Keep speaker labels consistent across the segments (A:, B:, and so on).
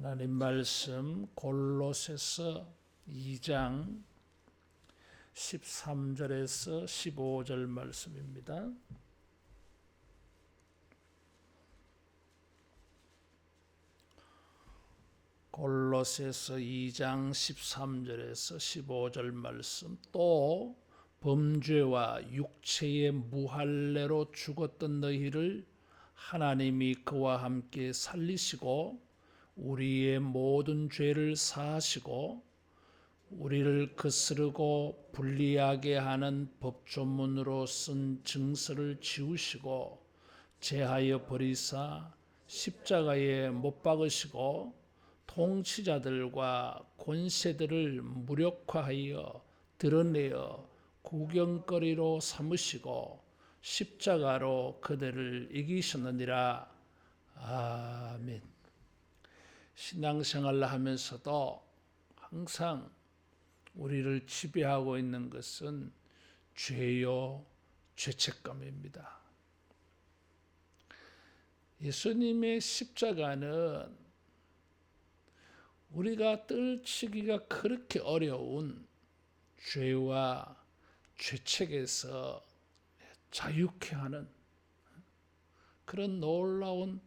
A: 하나님 말씀 골로새서 2장 13절에서 15절 말씀입니다. 골로새서 2장 13절에서 15절 말씀. 또 범죄와 육체의 무할례로 죽었던 너희를 하나님이 그와 함께 살리시고 우리의 모든 죄를 사하시고 우리를 거스르고 불리하게 하는 법조문으로 쓴 증서를 지우시고 제하여 버리사 십자가에 못 박으시고 통치자들과 권세들을 무력화하여 드러내어 구경거리로 삼으시고 십자가로 그들을 이기셨느니라. 아멘. 신앙생활을 하면서도 항상 우리를 지배하고 있는 것은 죄요, 죄책감입니다. 예수님의 십자가는 우리가 떨치기가 그렇게 어려운 죄와 죄책에서 자유케 하는 그런 놀라운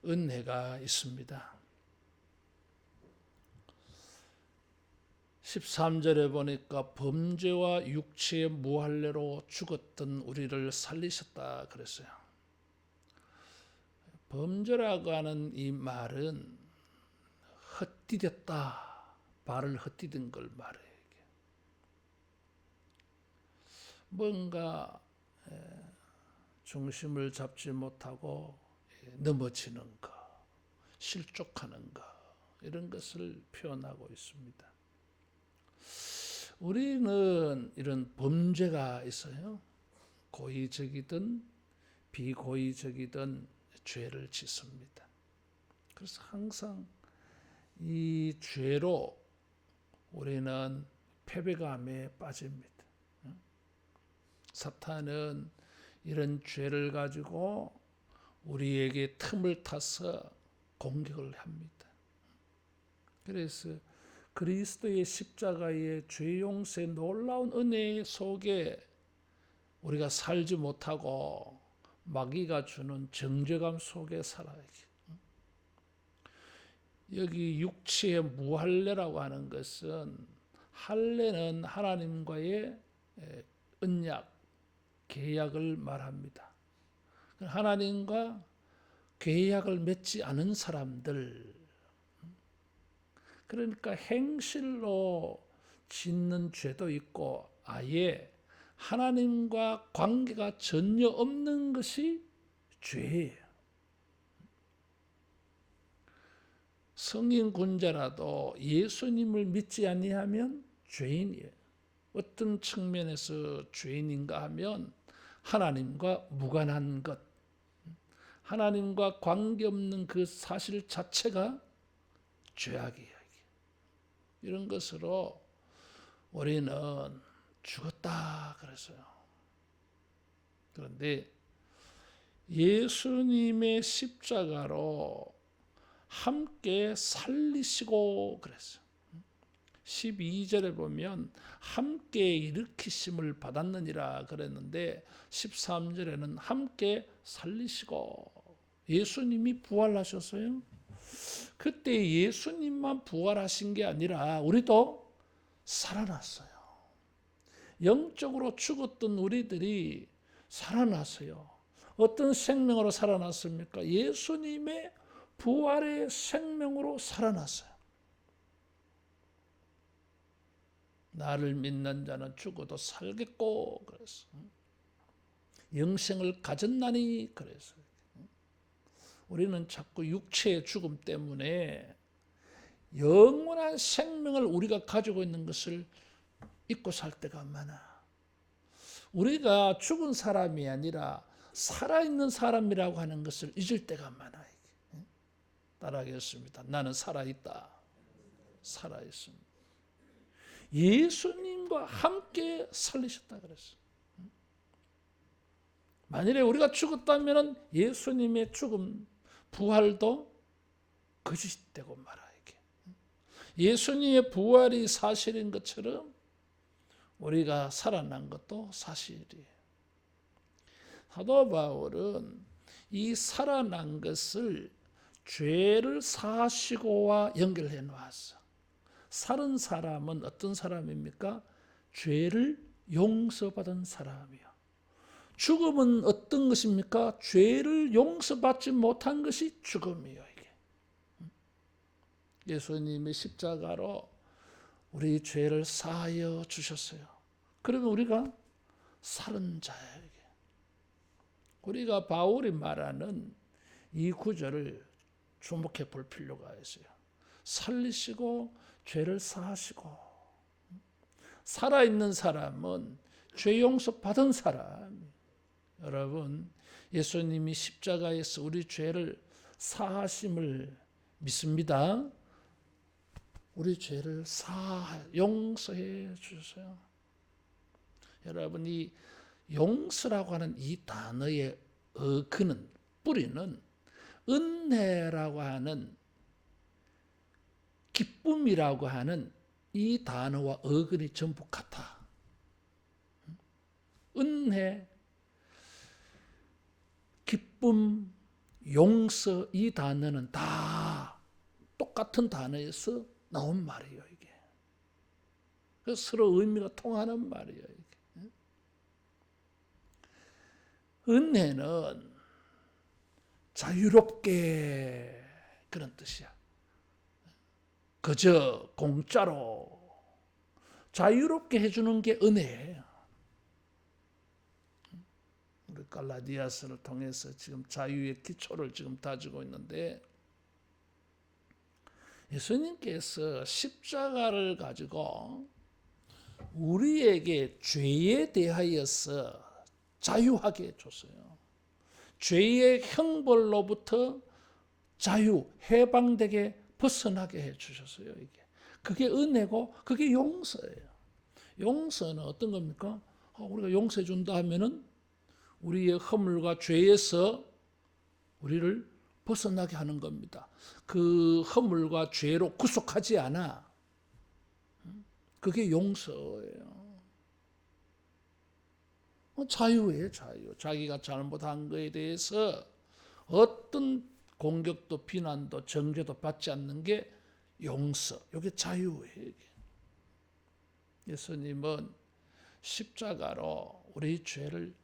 A: 은혜가 있습니다. 13절에 보니까 범죄와 육체의 무할례로 죽었던 우리를 살리셨다 그랬어요. 범죄라고 하는 이 말은 헛디뎠다, 발을 헛디딘 걸 말해요. 뭔가 중심을 잡지 못하고 넘어지는 것, 실족하는 것, 이런 것을 표현하고 있습니다. 우리는 이런 범죄가 있어요. 고의적이든 비고의적이든 죄를 짓습니다. 그래서 항상 이 죄로 우리는 패배감에 빠집니다. 사탄은 이런 죄를 가지고 우리에게 틈을 타서 공격을 합니다. 그래서 그리스도의 십자가의 죄 용서의 놀라운 은혜 속에 우리가 살지 못하고 마귀가 주는 정죄감 속에 살아야 돼. 여기 육체의 무할례라고 하는 것은, 할례는 하나님과의 언약, 계약을 말합니다. 하나님과 계약을 맺지 않은 사람들, 그러니까 행실로 짓는 죄도 있고 아예 하나님과 관계가 전혀 없는 것이 죄예요. 성인 군자라도 예수님을 믿지 아니하면 죄인이에요. 어떤 측면에서 죄인인가 하면 하나님과 무관한 것, 하나님과 관계없는 그 사실 자체가 죄악이에요. 이런 것으로 우리는 죽었다 그랬어요. 그런데 예수님의 십자가로 함께 살리시고 그랬어요. 12절에 보면 함께 일으키심을 받았느니라 그랬는데 13절에는 함께 살리시고, 예수님이 부활하셨어요. 그때 예수님만 부활하신 게 아니라 우리도 살아났어요. 영적으로 죽었던 우리들이 살아났어요. 어떤 생명으로 살아났습니까? 예수님의 부활의 생명으로 살아났어요. 나를 믿는 자는 죽어도 살겠고 그랬어. 영생을 가졌나니 그랬어요. 우리는 자꾸 육체의 죽음 때문에 영원한 생명을 우리가 가지고 있는 것을 잊고 살 때가 많아. 우리가 죽은 사람이 아니라 살아있는 사람이라고 하는 것을 잊을 때가 많아. 따라하겠습니다. 나는 살아있다. 살아있습니다. 예수님과 함께 살리셨다 그랬어. 만일에 우리가 죽었다면 예수님의 죽음, 부활도 거짓되고 말아야겠. 예수님의 부활이 사실인 것처럼 우리가 살아난 것도 사실이에요. 사도 바울은 이 살아난 것을 죄를 사하시고와 연결해 놓았어. 살은 사람은 어떤 사람입니까? 죄를 용서받은 사람이요. 죽음은 어떤 것입니까? 죄를 용서받지 못한 것이 죽음이요. 이게 예수님의 십자가로 우리 죄를 사하여 주셨어요. 그러면 우리가 살은 자예요. 이게. 우리가 바울이 말하는 이 구절을 주목해 볼 필요가 있어요. 살리시고 죄를 사하시고. 살아있는 사람은 죄 용서 받은 사람. 여러분, 예수님이 십자가에서 우리 죄를 사하심을 믿습니다. 우리 죄를 용서해 주셨어요. 여러분, 이 용서라고 하는 이 단어의 어근은, 뿌리는 은혜라고 하는, 기쁨이라고 하는 이 단어와 어근이 전부 같아. 은혜, 기쁨, 용서, 이 단어는 다 똑같은 단어에서 나온 말이에요. 이게. 그래서 서로 의미가 통하는 말이에요. 이게. 은혜는 자유롭게, 그런 뜻이야. 그저 공짜로 자유롭게 해주는 게 은혜예요. 우리 갈라디아서를 통해서 지금 자유의 기초를 지금 다지고 있는데, 예수님께서 십자가를 가지고 우리에게 죄에 대하여서 자유하게 해줬어요. 죄의 형벌로부터 자유, 해방되게 벗어나게 해주셨어요. 이게. 그게 은혜고 그게 용서예요. 용서는 어떤 겁니까? 우리가 용서해 준다 하면은 우리의 허물과 죄에서 우리를 벗어나게 하는 겁니다. 그 허물과 죄로 구속하지 않아. 그게 용서예요. 자유예요, 자유. 자기가 잘못한 것에 대해서 어떤 공격도 비난도 정죄도 받지 않는 게 용서. 이게 자유예요. 예수님은 십자가로 우리 죄를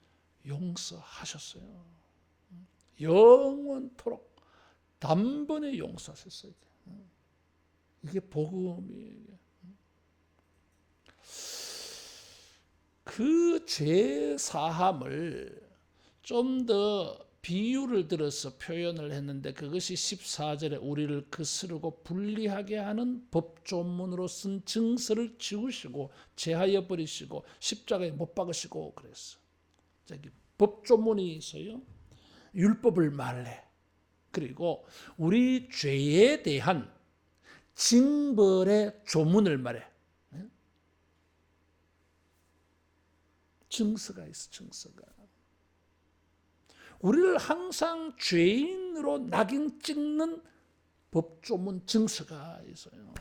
A: 용서하셨어요. 영원토록 단번에 용서하셨어요. 이게 복음이에요. 그 죄 사함을 좀 더 비유를 들어서 표현을 했는데, 그것이 14절에 우리를 거스르고 불리하게 하는 법조문으로 쓴 증서를 지우시고 제하여 버리시고 십자가에 못 박으시고 그랬어. 저기 법조문이 있어요. 율법을 말해. 그리고 우리 죄에 대한 징벌의 조문을 말해. 증서가 있어, 증서가. 우리를 항상 죄인으로 낙인 찍는 법조문 증서가 있어요.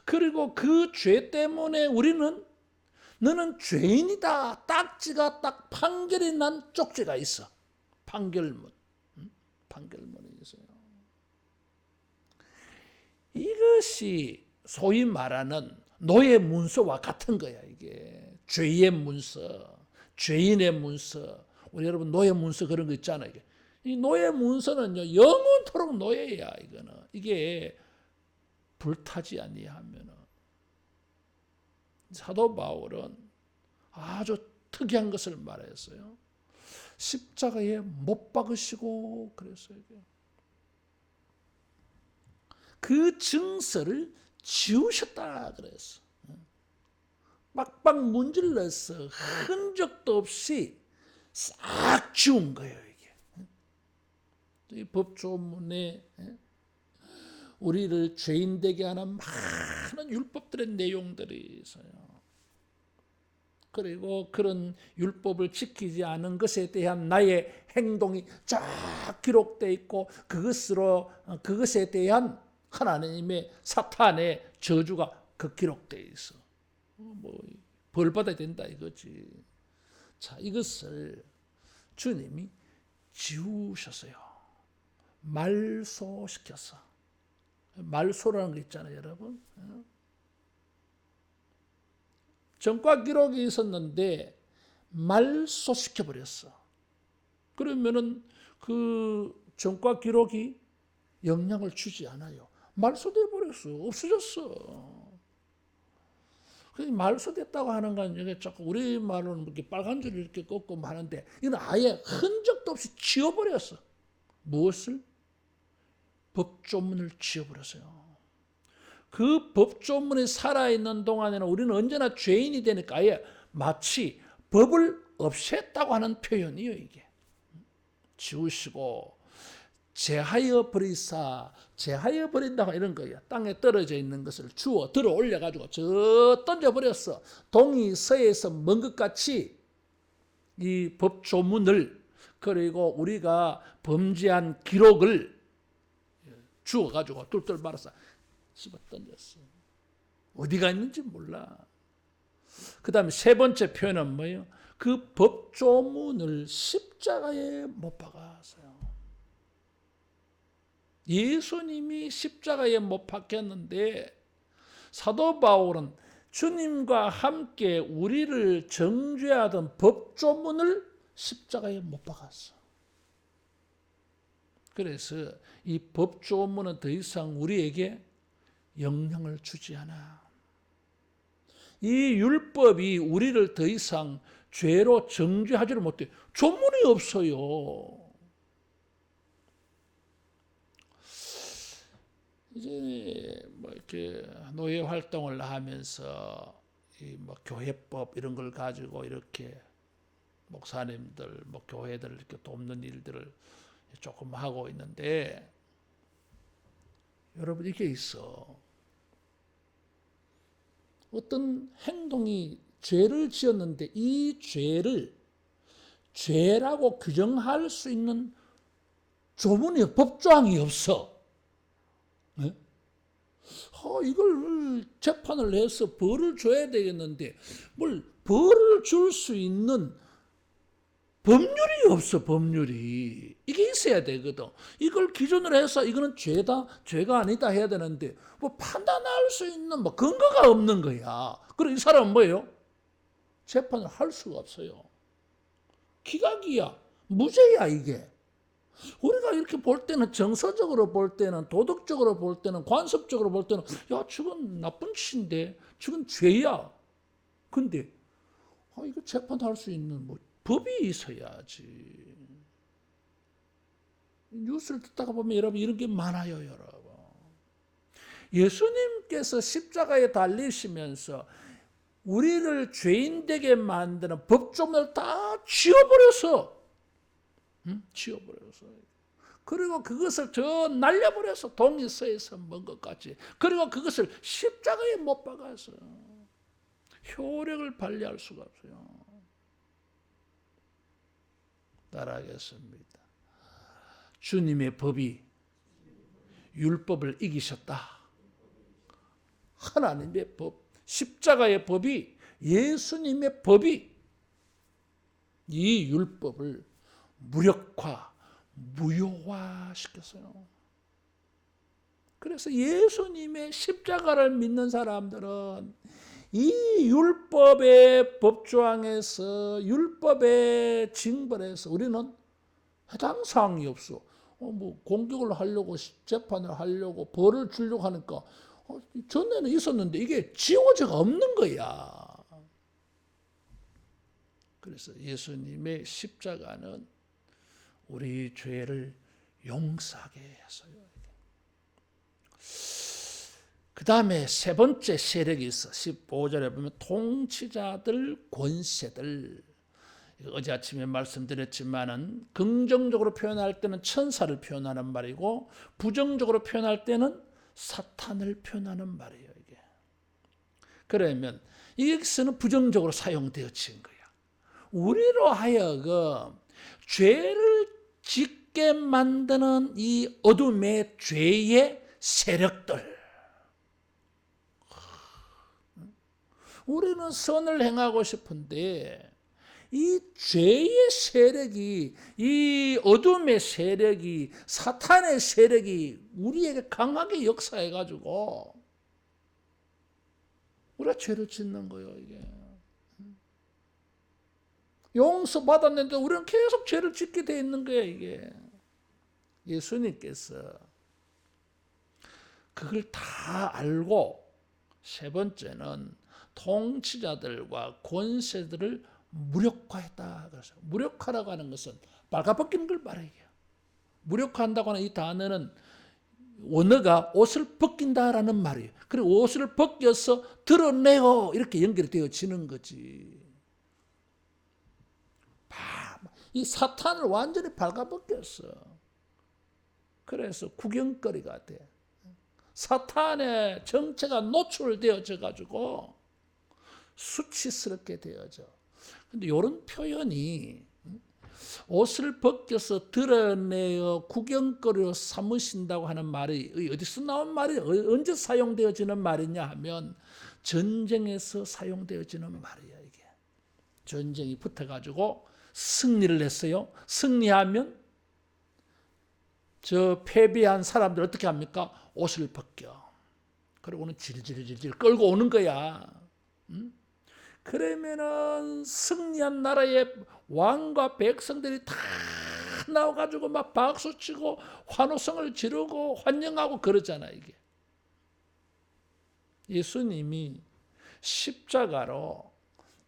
A: 그리고 그 죄 때문에 우리는 너는 죄인이다, 딱지가 딱 판결이 난 쪽지가 있어. 판결문. 판결문이 있어요. 이것이 소위 말하는 노예 문서와 같은 거야. 이게 죄의 문서, 죄인의 문서. 우리 여러분 노예 문서 그런 거 있잖아요. 이게. 이 노예 문서는요, 영원토록 노예야. 이거는 이게 불타지 아니하면은. 사도 바울은 아주 특이한 것을 말했어요. 십자가에 못 박으시고 그랬어요. 그 증서를 지우셨다 그랬어. 빡빡 문질러서 흔적도 없이 싹 지운 거예요. 이게 이 법조문에 우리를 죄인 되게 하는 많은 율법들의 내용들이 있어요. 그리고 그런 율법을 지키지 않은 것에 대한 나의 행동이 쫙 기록되어 있고, 그것에 대한 하나님의 사탄의 저주가 그 기록되어 있어. 벌 받아야 된다 이거지. 자, 이것을 주님이 지우셨어요. 말소시켰어. 말소라는 거 있잖아요, 여러분. 전과 기록이 있었는데 말소시켜 버렸어. 그러면은 그 전과 기록이 영향을 주지 않아요. 말소돼 버렸어. 없어졌어. 말소됐다고 하는 건 이게 자꾸 우리 말로는 이렇게 빨간 줄을 이렇게 꺾고 하는데 이건 아예 흔적도 없이 지워버렸어. 무엇을? 법조문을 지워버렸어요. 그 법조문이 살아있는 동안에는 우리는 언제나 죄인이 되니까 아예 마치 법을 없앴다고 하는 표현이에요. 이게 지우시고 제하여 버리사, 제하여 버린다고 이런 거예요. 땅에 떨어져 있는 것을 주워 들어 올려가지고 저 던져버렸어. 동이 서에서 먼 것 같이 이 법조문을 그리고 우리가 범죄한 기록을 주워가지고 뚫뚫 말아서 집어 던졌어. 어디가 있는지 몰라. 그 다음에 세 번째 표현은 뭐예요? 그 법조문을 십자가에 못 박았어요. 예수님이 십자가에 못 박혔는데 사도 바울은 주님과 함께 우리를 정죄하던 법조문을 십자가에 못 박았어. 그래서 이 법조문은 더 이상 우리에게 영향을 주지 않아. 이 율법이 우리를 더 이상 죄로 정죄하지를 못해. 조문이 없어요. 이제 뭐 이렇게 노예 활동을 하면서 이 뭐 교회법 이런 걸 가지고 이렇게 목사님들, 뭐 교회들 이렇게 돕는 일들을 조금 하고 있는데 여러분 이게 있어. 어떤 행동이 죄를 지었는데 이 죄를 죄라고 규정할 수 있는 조문이 법조항이 없어. 네? 이걸 재판을 해서 벌을 줘야 되겠는데 뭘 벌을 줄 수 있는 법률이 없어. 법률이 이게 있어야 되거든. 이걸 기준으로 해서 이거는 죄다 죄가 아니다 해야 되는데 뭐 판단할 수 있는 뭐 근거가 없는 거야. 그리고 이 사람은 뭐예요? 재판을 할 수가 없어요. 기각이야. 무죄야 이게. 우리가 이렇게 볼 때는 정서적으로 볼 때는 도덕적으로 볼 때는 관습적으로 볼 때는 야 저건 나쁜 짓인데 저건 죄야. 근데 이거 재판할 수 있는 뭐 법이 있어야지. 뉴스를 듣다가 보면 여러분 이런 게 많아요. 여러분. 예수님께서 십자가에 달리시면서 우리를 죄인 되게 만드는 법조문을 다 지워버렸어. 지워버렸어. 그리고 그것을 저 날려버려서 동이 서에서 먼 것 같이. 그리고 그것을 십자가에 못 박아서 효력을 발휘할 수가 없어요. 따라하겠습니다. 주님의 법이 율법을 이기셨다. 하나님의 법, 십자가의 법이 예수님의 법이 이 율법을 무력화, 무효화시켰어요. 그래서 예수님의 십자가를 믿는 사람들은 이 율법의 법조항에서 율법의 징벌에서 우리는 해당 사항이 없어. 뭐 공격을 하려고 재판을 하려고 벌을 주려고 하니까 전에는 있었는데 이게 지워져가 없는 거야. 그래서 예수님의 십자가는 우리 죄를 용서하게 했어요. 그 다음에 세 번째 세력이 있어. 15절에 보면 통치자들, 권세들. 어제 아침에 말씀드렸지만은 긍정적으로 표현할 때는 천사를 표현하는 말이고 부정적으로 표현할 때는 사탄을 표현하는 말이에요. 이게. 그러면 여기서는 부정적으로 사용되어진 거야. 우리로 하여금 죄를 짓게 만드는 이 어둠의 죄의 세력들. 우리는 선을 행하고 싶은데 이 죄의 세력이, 이 어둠의 세력이, 사탄의 세력이 우리에게 강하게 역사해가지고 우리가 죄를 짓는 거예요. 이게 용서받았는데 우리는 계속 죄를 짓게 돼 있는 거예요. 이게 예수님께서 그걸 다 알고 세 번째는 통치자들과 권세들을 무력화했다. 그래서 무력화라고 하는 것은 빨가벗기는 걸 말해요. 무력화한다고 하는 이 단어는 원어가 옷을 벗긴다라는 말이에요. 그리고 옷을 벗겨서 드러내요. 이렇게 연결이 되어지는 거지. 이 사탄을 완전히 발가벗겼어. 그래서 구경거리가 돼. 사탄의 정체가 노출되어져 가지고 수치스럽게 되어져. 근데 이런 표현이 옷을 벗겨서 드러내어 구경거리로 삼으신다고 하는 말이 어디서 나온 말이 언제 사용되어지는 말이냐 하면 전쟁에서 사용되어지는 말이야. 이게 전쟁이 붙어가지고 승리를 했어요. 승리하면 저 패배한 사람들 어떻게 합니까? 옷을 벗겨. 그러고는 질질질질 끌고 오는 거야. 그러면은 승리한 나라의 왕과 백성들이 다 나와가지고 막 박수치고 환호성을 지르고 환영하고 그러잖아. 이게 예수님이 십자가로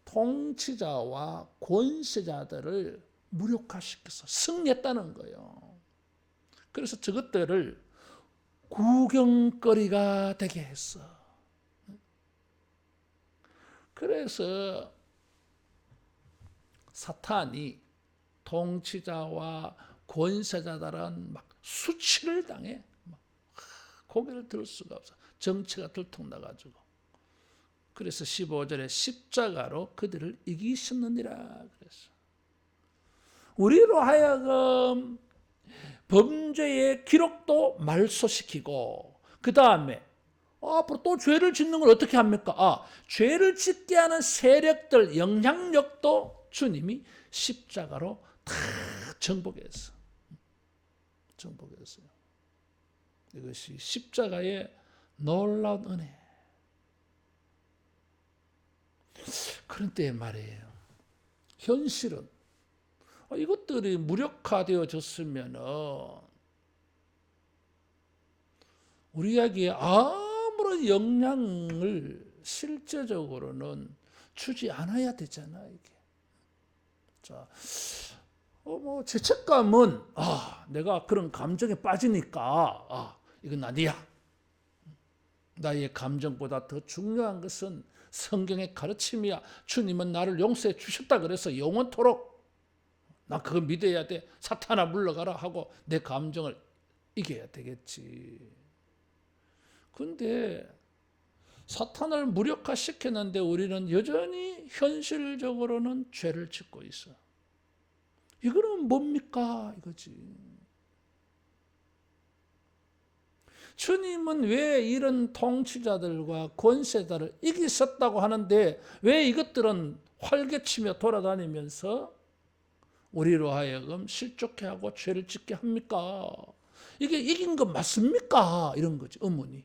A: 통치자와 권세자들을 무력화시켜서 승리했다는 거예요. 그래서 저것들을 구경거리가 되게 했어. 그래서 사탄이 통치자와 권세자들은 막 수치를 당해. 고개를 들 수가 없어. 정체가 들통나가지고. 그래서 15절에 십자가로 그들을 이기셨느니라 그랬어. 우리로 하여금 범죄의 기록도 말소시키고 그 다음에 앞으로 또 죄를 짓는 걸 어떻게 합니까? 죄를 짓게 하는 세력들, 영향력도 주님이 십자가로 다 정복했어. 정복했어요. 이것이 십자가의 놀라운 은혜. 그런데 말이에요. 현실은 이것들이 무력화되어졌으면 우리에게 아무런 영향을 실제적으로는 주지 않아야 되잖아. 이게. 자, 죄책감은 내가 그런 감정에 빠지니까 이건 아니야. 나의 감정보다 더 중요한 것은 성경의 가르침이야. 주님은 나를 용서해 주셨다 그래서 영원토록 나 그거 믿어야 돼. 사탄아 물러가라 하고 내 감정을 이겨야 되겠지. 근데 사탄을 무력화시켰는데 우리는 여전히 현실적으로는 죄를 짓고 있어. 이거는 뭡니까? 이거지. 주님은 왜 이런 통치자들과 권세자를 이기셨다고 하는데 왜 이것들은 활개치며 돌아다니면서 우리로 하여금 실족해 하고 죄를 짓게 합니까? 이게 이긴 거 맞습니까? 이런 거지, 의문이.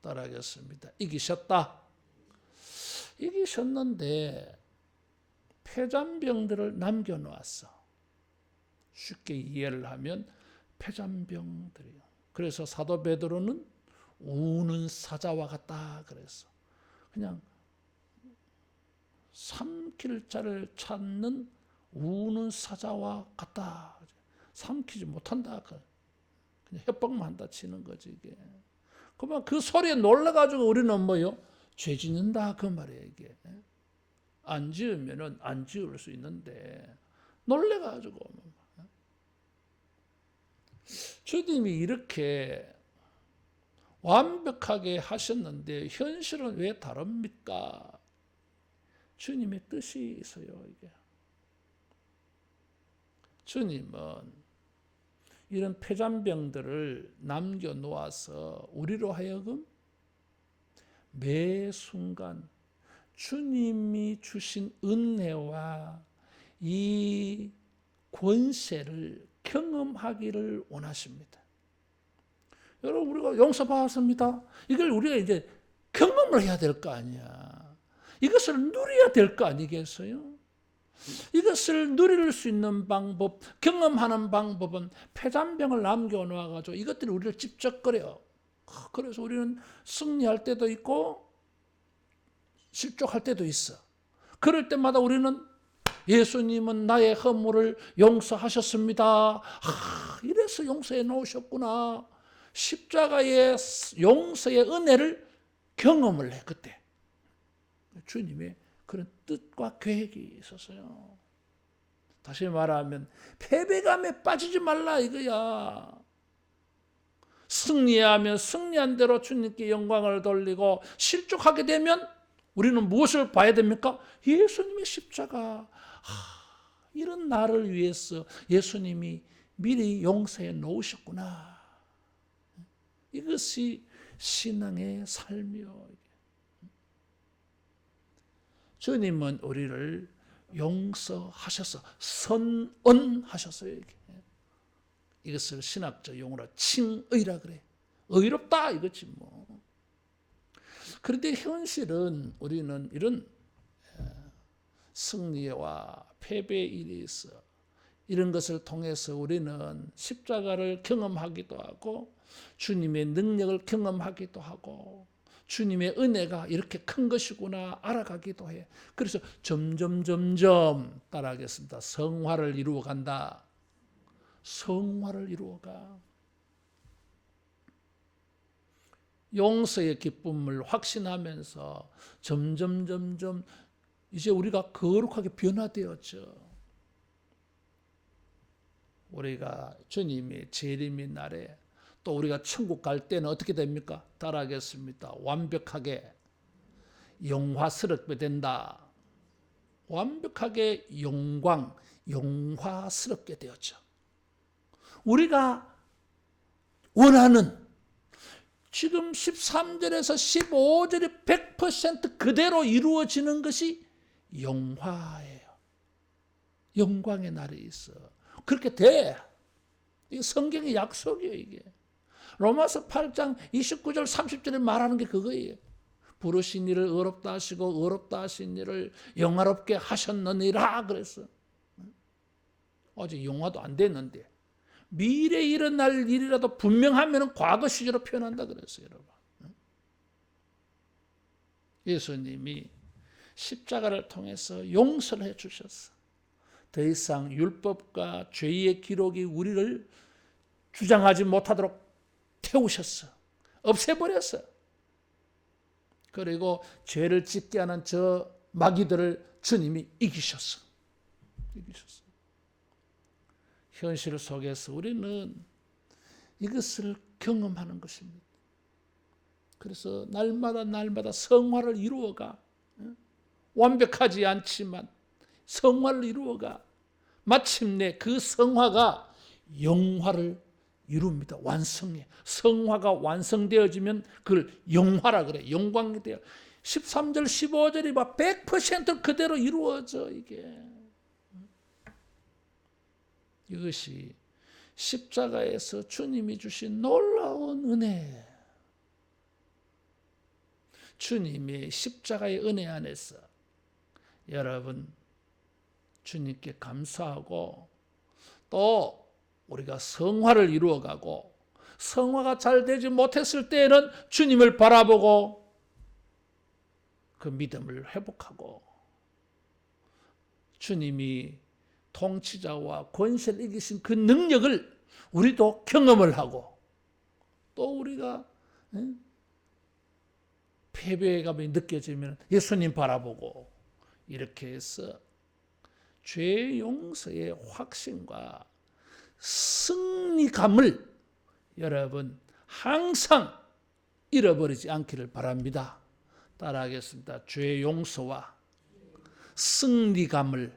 A: 따라하겠습니다. 이기셨다. 이기셨는데 폐잔병들을 남겨놓았어. 쉽게 이해를 하면 폐잔병들이요. 그래서 사도 베드로는 우는 사자와 같다 그랬어. 그냥 삼킬 자를 찾는 우는 사자와 같다. 삼키지 못한다. 그냥 협박만 한다 치는 거지 이게. 그러면 그 소리에 놀라가지고 우리는 뭐요? 죄 짓는다 그 말이에요 이게. 안 지으면은 안 지을 수 있는데 놀래가지고. 주님이 이렇게 완벽하게 하셨는데 현실은 왜 다릅니까? 주님의 뜻이 있어요 이게. 주님은 이런 폐잔병들을 남겨놓아서 우리로 하여금 매 순간 주님이 주신 은혜와 이 권세를 경험하기를 원하십니다. 여러분, 우리가 용서받았습니다. 이걸 우리가 이제 경험을 해야 될 거 아니야. 이것을 누려야 될 거 아니겠어요? 이것을 누릴 수 있는 방법, 경험하는 방법은 폐잔병을 남겨놓아가지고 이것들이 우리를 찝쩍거려. 그래서 우리는 승리할 때도 있고 실족할 때도 있어. 그럴 때마다 우리는 예수님은 나의 허물을 용서하셨습니다. 이래서 용서해 놓으셨구나. 십자가의 용서의 은혜를 경험을 해. 그때 주님의 그런 뜻과 계획이 있었어요. 다시 말하면 패배감에 빠지지 말라 이거야. 승리하면 승리한 대로 주님께 영광을 돌리고, 실족하게 되면 우리는 무엇을 봐야 됩니까? 예수님의 십자가. 이런 나를 위해서 예수님이 미리 용서해 놓으셨구나. 이것이 신앙의 삶이요. 주님은 우리를 용서하셔서 선언하셨어요. 이것을 신학적 용어로 칭의라 그래. 의롭다 이거지 뭐. 그런데 현실은 우리는 이런 승리와 패배에 있어 이런 것을 통해서 우리는 십자가를 경험하기도 하고 주님의 능력을 경험하기도 하고 주님의 은혜가 이렇게 큰 것이구나 알아가기도 해. 그래서 점점 따라하겠습니다. 성화를 이루어간다. 성화를 이루어가. 용서의 기쁨을 확신하면서 점점 이제 우리가 거룩하게 변화되었죠. 우리가 주님의 재림의 날에 또 우리가 천국 갈 때는 어떻게 됩니까? 따라하겠습니다. 완벽하게 영화스럽게 된다. 완벽하게 영화스럽게 되었죠. 우리가 원하는 지금 13절에서 15절이 100% 그대로 이루어지는 것이 영화예요. 영광의 날이 있어. 그렇게 돼. 이게 성경의 약속이에요, 이게. 로마서 8장 29절 30절에 말하는 게 그거예요. 부르신 이를 의롭다 하시고 의롭다 하신 이를 영화롭게 하셨느니라 그랬어. 아직 영화도 안 됐는데 미래에 일어날 일이라도 분명하면 과거 시제로 표현한다 그랬어요, 여러분. 예수님이 십자가를 통해서 용서를 해 주셨어. 더 이상 율법과 죄의 기록이 우리를 주장하지 못하도록 태우셨어. 없애버렸어. 그리고 죄를 짓게 하는 저 마귀들을 주님이 이기셨어. 현실 속에서 우리는 이것을 경험하는 것입니다. 그래서 날마다 성화를 이루어가. 완벽하지 않지만 성화를 이루어가. 마침내 그 성화가 영화를 이룹니다. 완성해. 성화가 완성되어지면 그걸 영화라 그래. 영광이 돼요. 13절 15절이 막 100% 그대로 이루어져 이게. 이것이 십자가에서 주님이 주신 놀라운 은혜. 주님의 십자가의 은혜 안에서 여러분 주님께 감사하고 또 우리가 성화를 이루어가고 성화가 잘 되지 못했을 때에는 주님을 바라보고 그 믿음을 회복하고 주님이 통치자와 권세를 이기신 그 능력을 우리도 경험을 하고 또 우리가 패배감이 느껴지면 예수님 바라보고 이렇게 해서 죄 용서의 확신과 승리감을 여러분 항상 잃어버리지 않기를 바랍니다. 따라하겠습니다. 죄 용서와 승리감을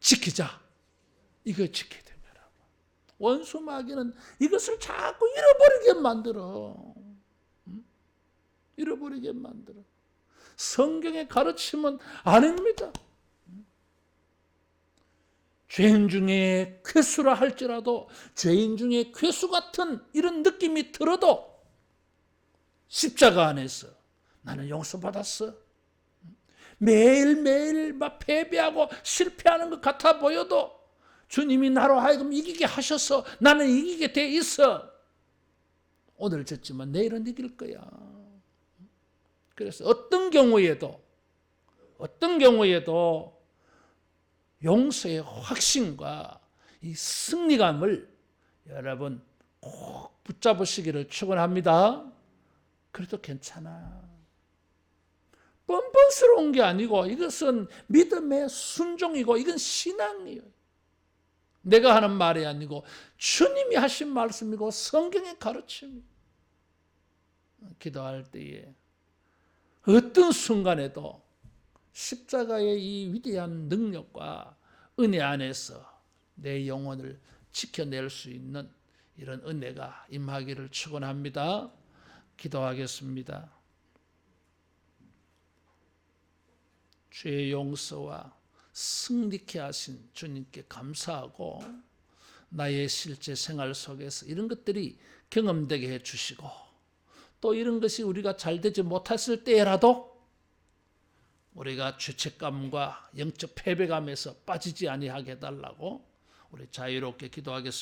A: 지키자. 이거 지켜야 됩니다. 원수 마귀는 이것을 자꾸 잃어버리게 만들어. 잃어버리게 만들어. 성경의 가르침은 아닙니다. 죄인 중에 괴수라 할지라도 죄인 중에 괴수 같은 이런 느낌이 들어도 십자가 안에서 나는 용서받았어. 매일매일 막 패배하고 실패하는 것 같아 보여도 주님이 나로 하여금 이기게 하셔서 나는 이기게 돼 있어. 오늘 졌지만 내일은 이길 거야. 그래서 어떤 경우에도 용서의 확신과 이 승리감을 여러분 꼭 붙잡으시기를 축원합니다. 그래도 괜찮아. 뻔뻔스러운 게 아니고 이것은 믿음의 순종이고 이건 신앙이에요. 내가 하는 말이 아니고 주님이 하신 말씀이고 성경의 가르침이에요. 기도할 때에 어떤 순간에도 십자가의 이 위대한 능력과 은혜 안에서 내 영혼을 지켜낼 수 있는 이런 은혜가 임하기를 축원합니다. 기도하겠습니다. 죄의 용서와 승리케 하신 주님께 감사하고 나의 실제 생활 속에서 이런 것들이 경험되게 해주시고 또 이런 것이 우리가 잘 되지 못했을 때라도 우리가 죄책감과 영적 패배감에서 빠지지 아니하게 해달라고 우리 자유롭게 기도하겠습니다.